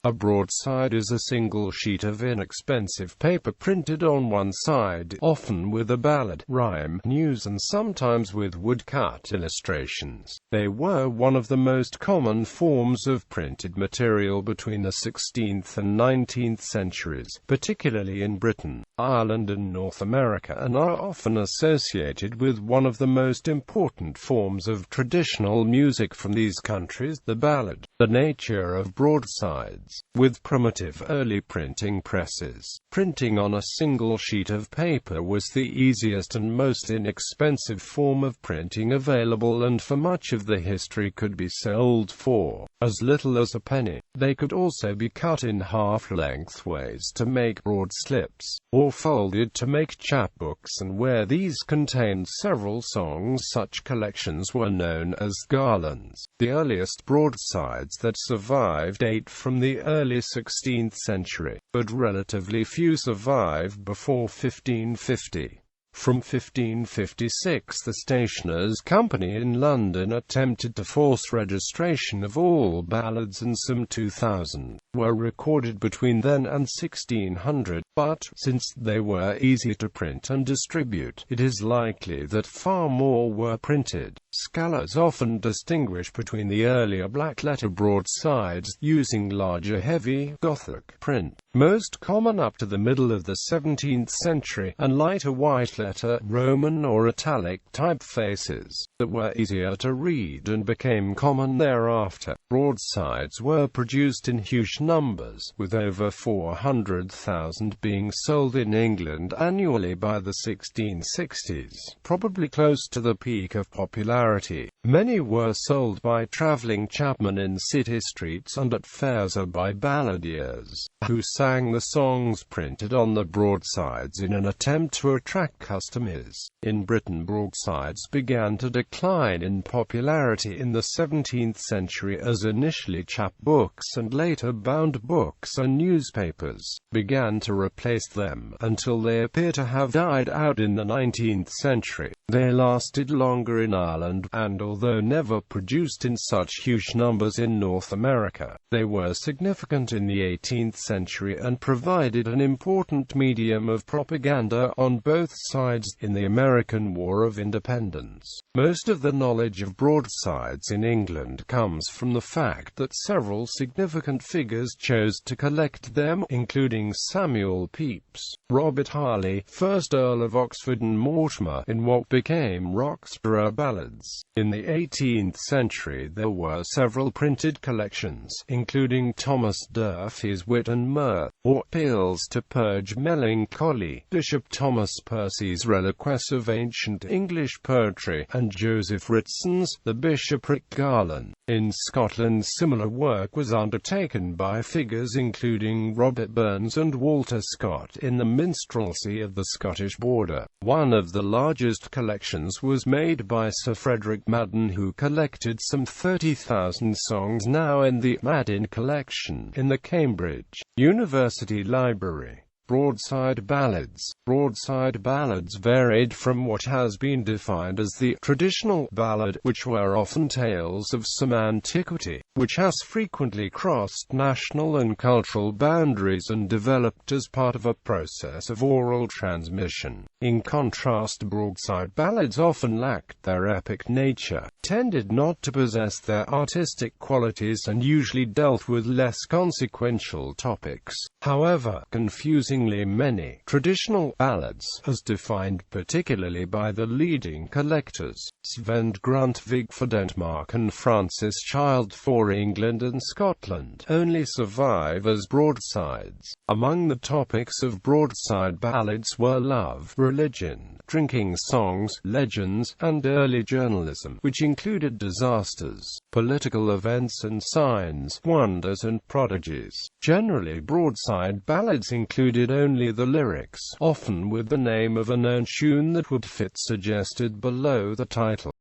A broadside is a single sheet of inexpensive paper printed on one side, often with a ballad, rhyme, news and sometimes with woodcut illustrations. They were one of the most common forms of printed material between the 16th and 19th centuries, particularly in Britain, Ireland and North America, and are often associated with one of the most important forms of traditional music from these countries, the ballad. The nature of broadsides. With primitive early printing presses, printing on a single sheet of paper was the easiest and most inexpensive form of printing available, and for much of the history could be sold for as little as a penny. They could also be cut in half lengthways to make broad slips, or folded to make chapbooks, and where these contained several songs, such collections were known as garlands. The earliest broadsides that survive date from the early 16th century, but relatively few survive before 1550. From 1556 the Stationers' Company in London attempted to force registration of all ballads, and some 2,000 were recorded between then and 1600, but, since they were easy to print and distribute, it is likely that far more were printed. Scholars often distinguish between the earlier black-letter broadsides, using larger heavy Gothic print, most common up to the middle of the 17th century, and lighter white-letter, Roman or Italic typefaces, that were easier to read and became common thereafter. Broadsides were produced in huge numbers, with over 400,000 being sold in England annually by the 1660s, probably close to the peak of popularity. Many were sold by traveling chapmen in city streets and at fairs, or by balladeers, who sang the songs printed on the broadsides in an attempt to attract customers. In Britain, broadsides began to decline in popularity in the 17th century, as initially chapbooks and later bound books and newspapers began to replace them, until they appear to have died out in the 19th century. They lasted longer in Ireland, and although never produced in such huge numbers in North America, they were significant in the 18th century and provided an important medium of propaganda on both sides in the American War of Independence. Most of the knowledge of broadsides in England comes from the fact that several significant figures chose to collect them, including Samuel Pepys, Robert Harley, 1st Earl of Oxford, and Mortimer, in what became Roxburgh Ballads. In the 18th century there were several printed collections, including Thomas Durfey's Wit and Mirth, or Peels to Purge Melancholy, Bishop Thomas Percy's Reliques of Ancient English Poetry, and Joseph Ritson's The Bishopric Garland. In Scotland, similar work was undertaken by figures including Robert Burns and Walter Scott in the minstrelsy of the Scottish border. One of the largest collections was made by Sir Frederick Madden, who collected some 30,000 songs, now in the Madden collection in the Cambridge University Library. Broadside ballads. Broadside ballads varied from what has been defined as the traditional ballad, which were often tales of some antiquity, which has frequently crossed national and cultural boundaries and developed as part of a process of oral transmission. In contrast, broadside ballads often lacked their epic nature, tended not to possess their artistic qualities, and usually dealt with less consequential topics. However, confusingly many traditional ballads, as defined particularly by the leading collectors, Sven Grundtvig for Denmark and Francis Child for England and Scotland, only survive as broadsides. Among the topics of broadside ballads were love, religion, drinking songs, legends, and early journalism, which included disasters, political events and signs, wonders and prodigies. Generally, broadside ballads included only the lyrics, often with the name of a known tune that would fit suggested below the title.